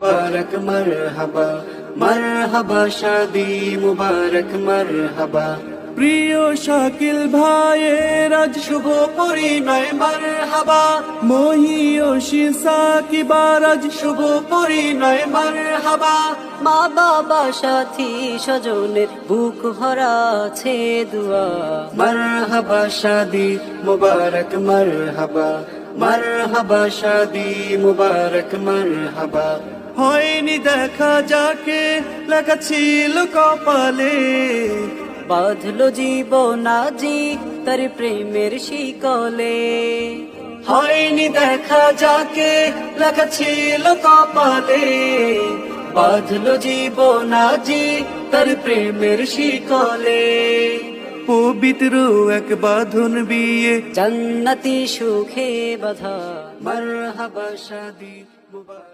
মুবারক মারহাবা, মারহাবা শাদি মুবারক মারহাবা। প্রিয় শাকিল ভাইয়ের আজ শুভ পরিণয় মারহাবা, মহিয়সী সাকিবার আজ শুভ পরিণয় মারহাবা। মা বাবা সাথী স্বজনের বুক ভরা আছে দুয়া, মারহাবা শাদি মুবারক মারহাবা, মারহাবা শাদি মুবারক মারহাবা। হয়নি দেখা যাকে লেখা ছিল কপালে, বাঁধলো জীবন আজি তার প্রেমের শিকলে। হয়নি দেখা যাকে লেখা ছিল কপালে, বাঁধলো জীবন আজি তার প্রেমের শিকলে। পবিত্র এক বাঁধন বিয়ে জান্নাতি সুখে বাঁধা, মারহাবা শাদি মুবারক।